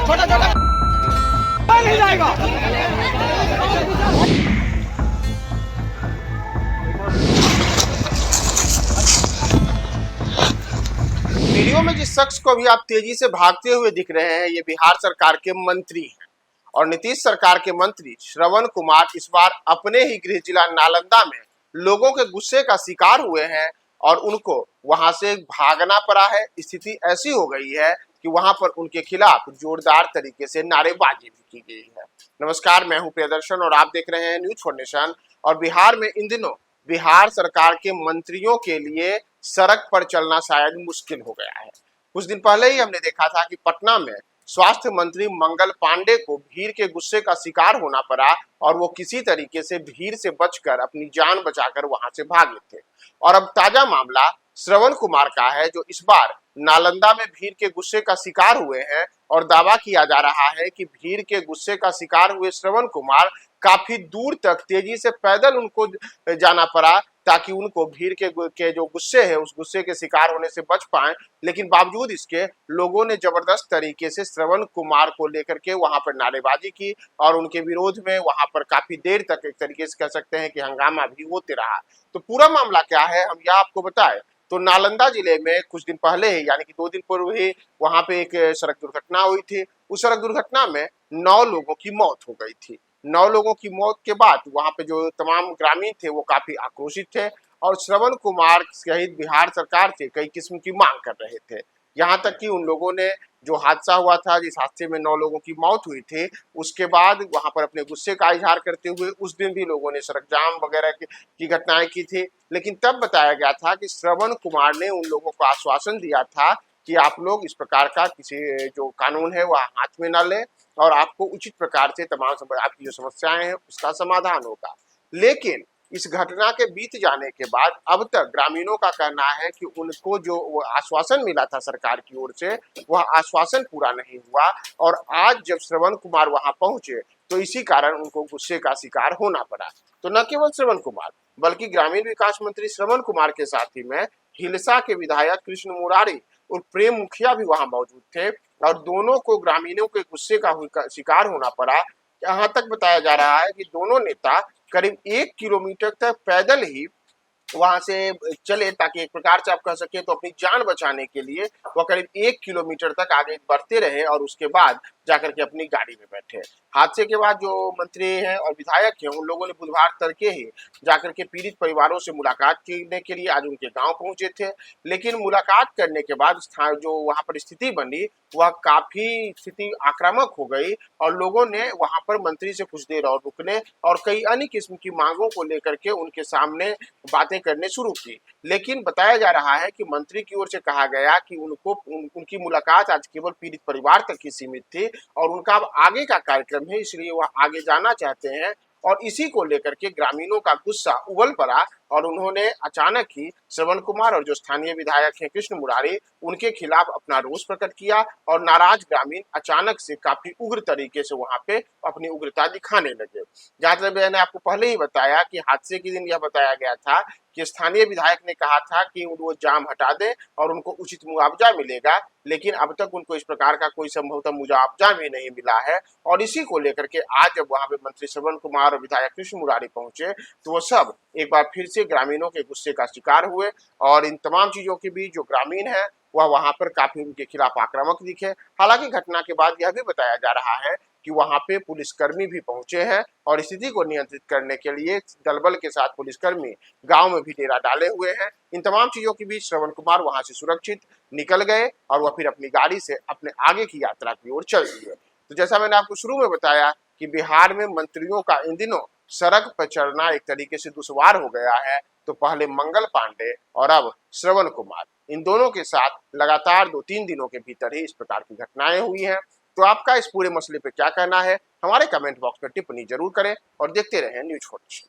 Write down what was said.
छोटा छोटा नहीं जाएगा। वीडियो में जिस शख्स को अभी आप तेजी से भागते हुए दिख रहे हैं, ये बिहार सरकार के मंत्री हैं और नीतीश सरकार के मंत्री श्रवण कुमार इस बार अपने ही गृह जिला नालंदा में लोगों के गुस्से का शिकार हुए हैं और उनको वहां से भागना पड़ा है। स्थिति ऐसी हो गई है कि वहां पर उनके खिलाफ जोरदार तरीके से नारेबाजी भी की गई है। नमस्कार, मैं हूं प्रियदर्शन और आप देख रहे हैं न्यूज फॉर नेशन। और बिहार में इन दिनों बिहार सरकार के मंत्रियों के लिए सड़क पर चलना शायद मुश्किल हो गया है। कुछ दिन पहले ही हमने देखा था कि पटना में स्वास्थ्य मंत्री मंगल पांडे को भीड़ के गुस्से का शिकार होना पड़ा और वो किसी तरीके से भीड़ से बचकर अपनी जान बचाकर वहां से भागे थे। और अब ताजा मामला श्रवण कुमार का है, जो इस बार नालंदा में भीड़ के गुस्से का शिकार हुए हैं और दावा किया जा रहा है कि भीड़ के गुस्से का शिकार हुए श्रवण कुमार काफी दूर तक तेजी से पैदल उनको जाना पड़ा ताकि उनको भीड़ के जो गुस्से है उस गुस्से के शिकार होने से बच पाएं। लेकिन बावजूद इसके लोगों ने जबरदस्त तरीके से श्रवण कुमार को लेकर के वहां पर नारेबाजी की और उनके विरोध में वहां पर काफी देर तक एक तरीके से कह सकते हैं कि हंगामा भी होते रहा। तो पूरा मामला क्या है हम यह आपको बताएं तो नालंदा जिले में कुछ दिन पहले ही यानी कि 2 दिन पूर्व ही वहां पे एक सड़क दुर्घटना हुई थी। उस सड़क दुर्घटना में 9 लोगों की मौत हो गई थी। 9 लोगों की मौत के बाद वहां पे जो तमाम ग्रामीण थे वो काफी आक्रोशित थे और श्रवण कुमार सहित बिहार सरकार से कई किस्म की मांग कर रहे थे। यहाँ तक कि उन लोगों ने जो हादसा हुआ था, जिस हादसे में 9 लोगों की मौत हुई थी, उसके बाद वहां पर अपने गुस्से का इजहार करते हुए उस दिन भी लोगों ने सड़क जाम वगैरह की घटनाएं की थी। लेकिन तब बताया गया था कि श्रवण कुमार ने उन लोगों को आश्वासन दिया था कि आप लोग इस प्रकार का किसी जो कानून है वह हाथ में न लें और आपको उचित प्रकार से तमाम आपकी जो समस्याएं हैं उसका समाधान होगा। लेकिन इस घटना के बीत जाने के बाद अब तक ग्रामीणों का कहना है कि उनको जो वो आश्वासन मिला था सरकार की ओर से वह आश्वासन पूरा नहीं हुआ और आज जब श्रवण कुमार वहां पहुंचे तो इसी कारण उनको गुस्से का शिकार होना पड़ा। तो न केवल श्रवण कुमार बल्कि ग्रामीण विकास मंत्री श्रवण कुमार के साथ ही में हिलसा के विधायक कृष्ण मुरारी और प्रेम मुखिया भी वहां मौजूद थे और दोनों को ग्रामीणों के गुस्से का शिकार होना पड़ा। यहाँ तक बताया जा रहा है कि दोनों नेता करीब 1 किलोमीटर तक पैदल ही वहां से चले ताकि एक प्रकार से आप कह सके तो अपनी जान बचाने के लिए वह करीब 1 किलोमीटर तक आगे बढ़ते रहे और उसके बाद जाकर के अपनी गाड़ी में बैठे। हादसे के बाद जो मंत्री हैं और विधायक हैं उन लोगों ने बुधवार तड़के ही जाकर के पीड़ित परिवारों से मुलाकात करने के लिए आज उनके गांव पहुंचे थे। लेकिन मुलाकात करने के बाद जो वहां पर स्थिति बनी वह काफी स्थिति आक्रामक हो गई और लोगों ने वहां पर मंत्री से कुछ देर और रुकने और कई अन्य किस्म की मांगों को लेकर के उनके सामने बातें करने शुरू की। लेकिन बताया जा रहा है कि मंत्री की ओर से कहा गया कि उनकी मुलाकात आज केवल पीड़ित परिवार तक ही सीमित थी और उनका अब आगे का कार्यक्रम है, इसलिए वह आगे जाना चाहते हैं। और इसी को लेकर के ग्रामीणों का गुस्सा उबल पड़ा और उन्होंने अचानक ही श्रवण कुमार और जो स्थानीय विधायक हैं कृष्ण मुरारी उनके खिलाफ अपना रोष प्रकट किया और नाराज ग्रामीण अचानक से काफी उग्र तरीके से वहां पे अपनी उग्रता दिखाने लगे। जहां तक मैंने आपको पहले ही बताया कि हादसे के दिन यह बताया गया था कि स्थानीय विधायक ने कहा था कि वो जाम हटा दें और उनको उचित मुआवजा मिलेगा, लेकिन अब तक उनको इस प्रकार का कोई संभवतः मुआवजा भी नहीं मिला है। और इसी को लेकर के आज जब वहां पे मंत्री श्रवण कुमार और विधायक कृष्ण मुरारी पहुंचे तो वो सब एक बार फिर से ग्रामीणों के गुस्से का शिकार हुए और इन तमाम चीजों के बीच जो ग्रामीण है वह वहां पर काफी उनके खिलाफ आक्रामक दिखे। हालांकि घटना के बाद यह भी बताया जा रहा है कि वहां पे पुलिसकर्मी भी पहुंचे हैं और स्थिति को नियंत्रित करने के लिए दलबल के साथ पुलिसकर्मी गांव में भी डेरा डाले हुए हैं। इन तमाम चीजों के बीच श्रवण कुमार वहां से सुरक्षित निकल गए और वह फिर अपनी गाड़ी से अपने आगे की यात्रा की ओर चल दिए। तो जैसा मैंने आपको शुरू में बताया कि बिहार में मंत्रियों का इन दिनों सड़क पर चढ़ना एक तरीके से दुश्वार हो गया है। तो पहले मंगल पांडे और अब श्रवण कुमार, इन दोनों के साथ लगातार 2-3 दिनों के भीतर ही इस प्रकार की घटनाएं हुई हैं। तो आपका इस पूरे मसले पे क्या कहना है हमारे कमेंट बॉक्स में टिप्पणी जरूर करें और देखते रहें न्यूज फॉर नेशन।